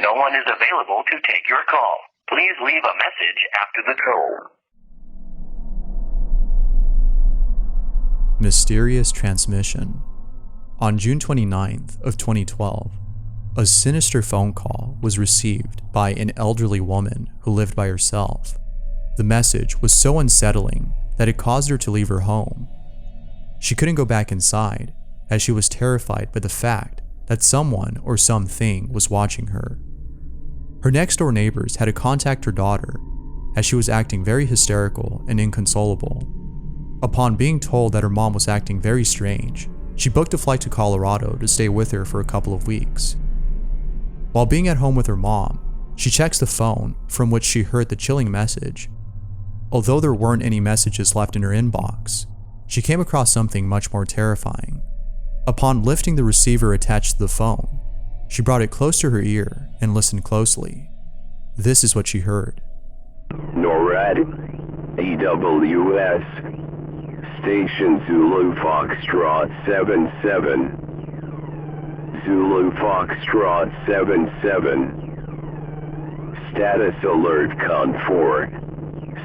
No one is available to take your call. Please leave a message after the tone. Mysterious transmission. On June 29th of 2012, a sinister phone call was received by an elderly woman who lived by herself. The message was so unsettling that it caused her to leave her home. She couldn't go back inside as she was terrified by the fact that someone or something was watching her. Her next-door neighbors had to contact her daughter as she was acting very hysterical and inconsolable. Upon being told that her mom was acting very strange, she booked a flight to Colorado to stay with her for a couple of weeks. While being at home with her mom, she checks the phone from which she heard the chilling message. Although there weren't any messages left in her inbox, she came across something much more terrifying. Upon lifting the receiver attached to the phone, she brought it close to her ear and listened closely. This is what she heard. NORAD, EWS, Station Zulu Foxtrot 77. Zulu Foxtrot 77. Status alert Con 4.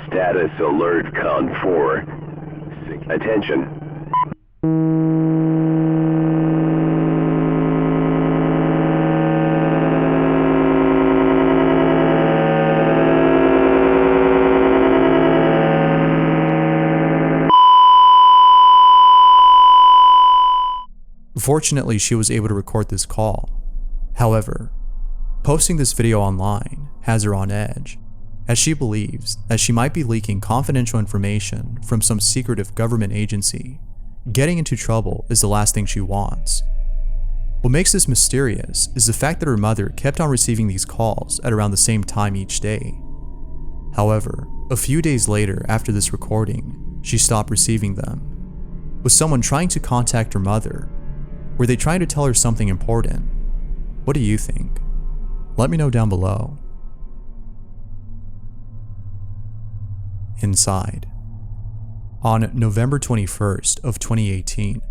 Status alert Con 4. Attention. Fortunately, she was able to record this call. However, posting this video online has her on edge, as she believes that she might be leaking confidential information from some secretive government agency. Getting into trouble is the last thing she wants. What makes this mysterious is the fact that her mother kept on receiving these calls at around the same time each day. However, a few days later after this recording, she stopped receiving them. Was someone trying to contact her mother? Were they trying to tell her something important? What do you think? Let me know down below. Inside. On November 21st of 2018,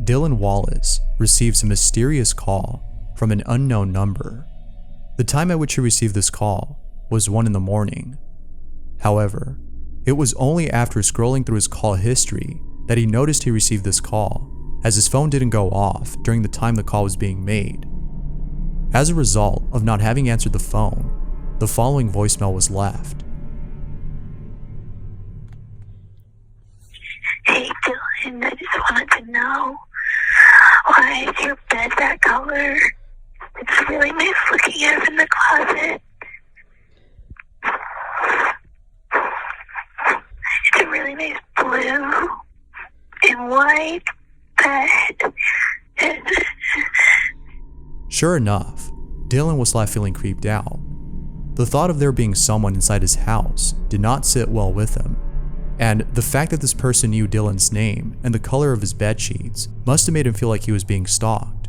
Dylan Wallace receives a mysterious call from an unknown number. The time at which he received this call was 1 in the morning. However, it was only after scrolling through his call history that he noticed he received this call, as his phone didn't go off during the time the call was being made. As a result of not having answered the phone, the following voicemail was left. Hey Dylan, I just wanted to know, why is your bed that color? It's really nice looking out in the closet. It's a really nice blue and white bed. Sure enough, Dylan was left feeling creeped out. The thought of there being someone inside his house did not sit well with him, and the fact that this person knew Dylan's name and the color of his bed sheets must have made him feel like he was being stalked.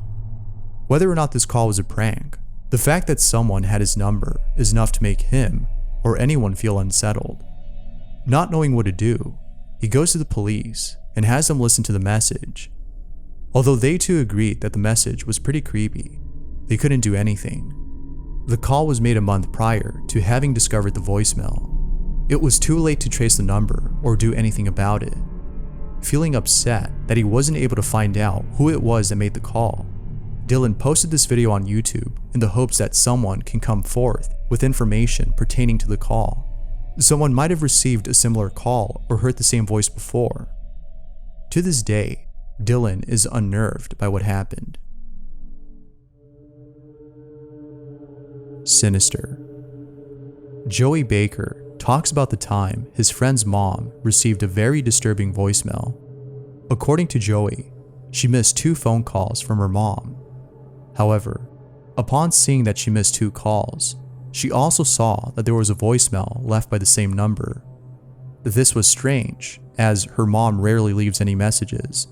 Whether or not this call was a prank, the fact that someone had his number is enough to make him or anyone feel unsettled. Not knowing what to do, he goes to the police and has them listen to the message. Although they too agreed that the message was pretty creepy, they couldn't do anything. The call was made a month prior to having discovered the voicemail. It was too late to trace the number or do anything about it. Feeling upset that he wasn't able to find out who it was that made the call, Dylan posted this video on YouTube in the hopes that someone can come forth with information pertaining to the call. Someone might have received a similar call or heard the same voice before. To this day, Dylan is unnerved by what happened. Sinister. Joey Baker talks about the time his friend's mom received a very disturbing voicemail. According to Joey, she missed 2 phone calls from her mom. However, upon seeing that she missed 2 calls, she also saw that there was a voicemail left by the same number. This was strange, as her mom rarely leaves any messages.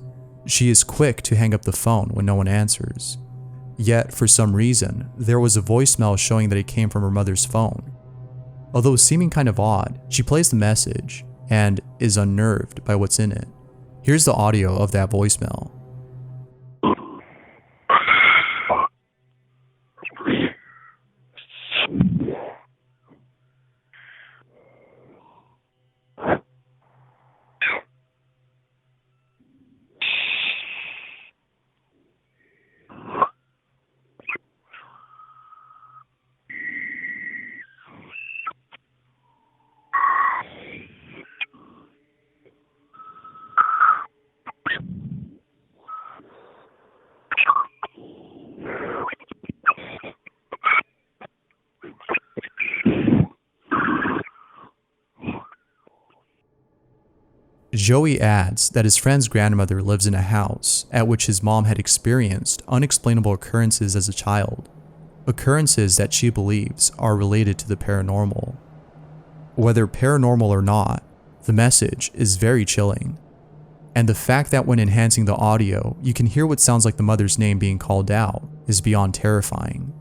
She is quick to hang up the phone when no one answers. Yet, for some reason, there was a voicemail showing that it came from her mother's phone. Although seeming kind of odd, she plays the message and is unnerved by what's in it. Here's the audio of that voicemail. Joey adds that his friend's grandmother lives in a house at which his mom had experienced unexplainable occurrences as a child, occurrences that she believes are related to the paranormal. Whether paranormal or not, the message is very chilling. And the fact that when enhancing the audio, you can hear what sounds like the mother's name being called out is beyond terrifying.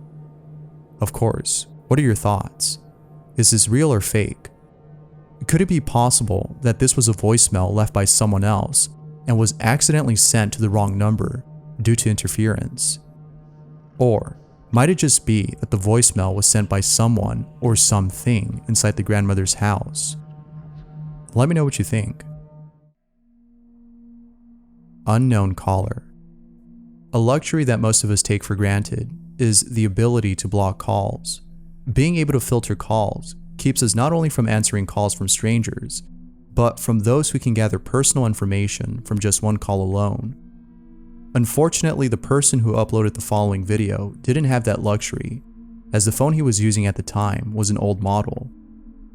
Of course, what are your thoughts? Is this real or fake? Could it be possible that this was a voicemail left by someone else and was accidentally sent to the wrong number due to interference? Or might it just be that the voicemail was sent by someone or something inside the grandmother's house? Let me know what you think. Unknown caller. A luxury that most of us take for granted is the ability to block calls. Being able to filter calls keeps us not only from answering calls from strangers, but from those who can gather personal information from just one call alone. Unfortunately, the person who uploaded the following video didn't have that luxury, as the phone he was using at the time was an old model.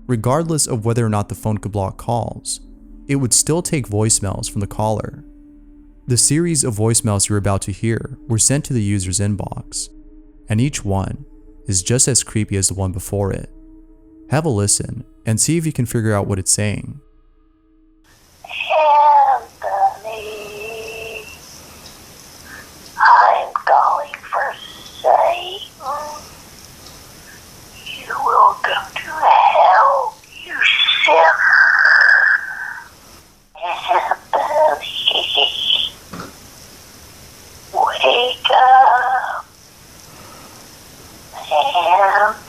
Regardless of whether or not the phone could block calls, it would still take voicemails from the caller. The series of voicemails you're about to hear were sent to the user's inbox, and each one is just as creepy as the one before it. Have a listen and see if you can figure out what it's saying. Anthony, I'm calling for Satan. You will go to hell, you sinner. Anthony, wake up. Anthony,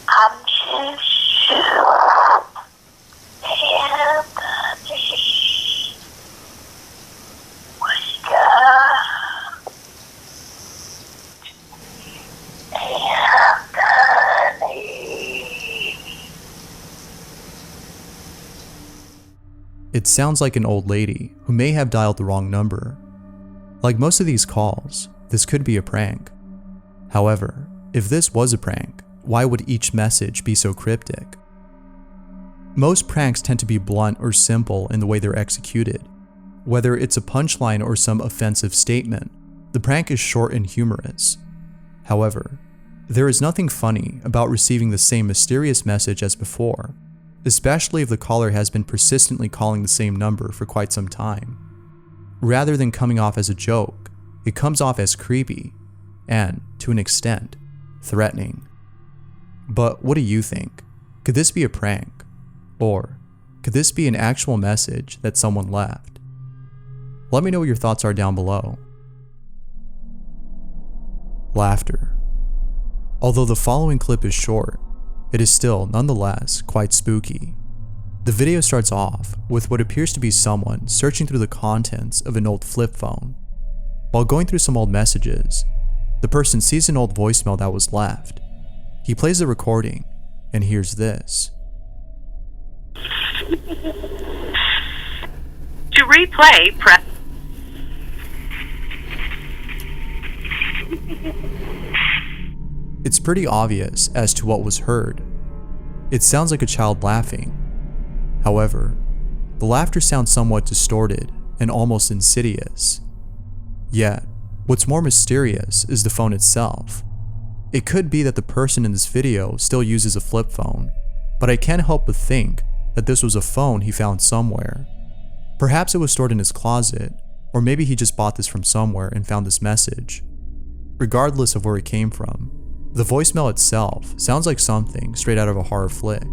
I'm just Anthony, wake up. Anthony. It sounds like an old lady who may have dialed the wrong number. Like most of these calls, this could be a prank. However, if this was a prank, why would each message be so cryptic? Most pranks tend to be blunt or simple in the way they're executed. Whether it's a punchline or some offensive statement, the prank is short and humorous. However, there is nothing funny about receiving the same mysterious message as before, especially if the caller has been persistently calling the same number for quite some time. Rather than coming off as a joke, it comes off as creepy and, to an extent, threatening. But what do you think? Could this be a prank? Or could this be an actual message that someone left? Let me know what your thoughts are down below. Laughter. Although the following clip is short, it is still nonetheless quite spooky. The video starts off with what appears to be someone searching through the contents of an old flip phone. While going through some old messages, the person sees an old voicemail that was left. He plays the recording and hears this. To replay, press. It's pretty obvious as to what was heard. It sounds like a child laughing. However, the laughter sounds somewhat distorted and almost insidious. Yet, what's more mysterious is the phone itself. It could be that the person in this video still uses a flip phone, but I can't help but think that this was a phone he found somewhere. Perhaps it was stored in his closet, or maybe he just bought this from somewhere and found this message. Regardless of where it came from, the voicemail itself sounds like something straight out of a horror flick.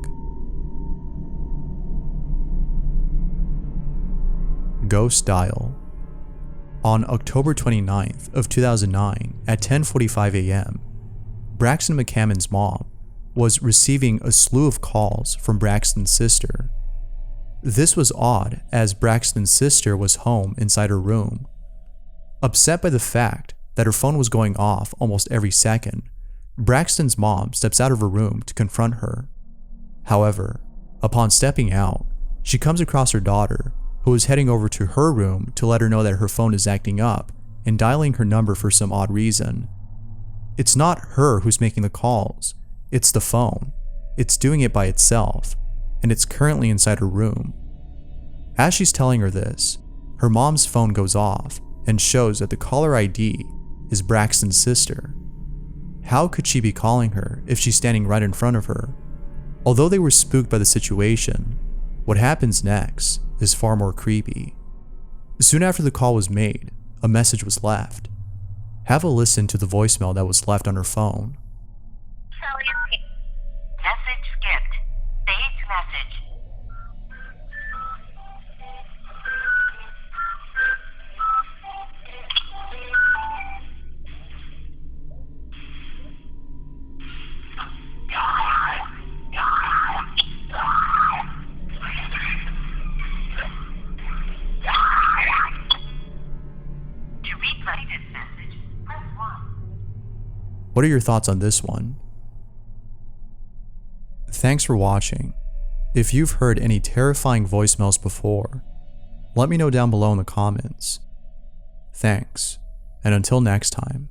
Ghost Dial. On October 29th of 2009 at 10:45 a.m., Braxton McCammon's mom was receiving a slew of calls from Braxton's sister. This was odd as Braxton's sister was home inside her room. Upset by the fact that her phone was going off almost every second, Braxton's mom steps out of her room to confront her. However, upon stepping out, she comes across her daughter, who is heading over to her room to let her know that her phone is acting up and dialing her number for some odd reason. It's not her who's making the calls, it's the phone. it's doing it by itself, and it's currently inside her room. As she's telling her this, her mom's phone goes off and shows that the caller ID is Braxton's sister. How could she be calling her if she's standing right in front of her? Although they were spooked by the situation, what happens next is far more creepy. Soon after the call was made, a message was left. Have a listen to the voicemail that was left on her phone. Message skipped. Save message. To replay this message, press 1. What are your thoughts on this one? Thanks for watching. If you've heard any terrifying voicemails before, let me know down below in the comments. Thanks, and until next time.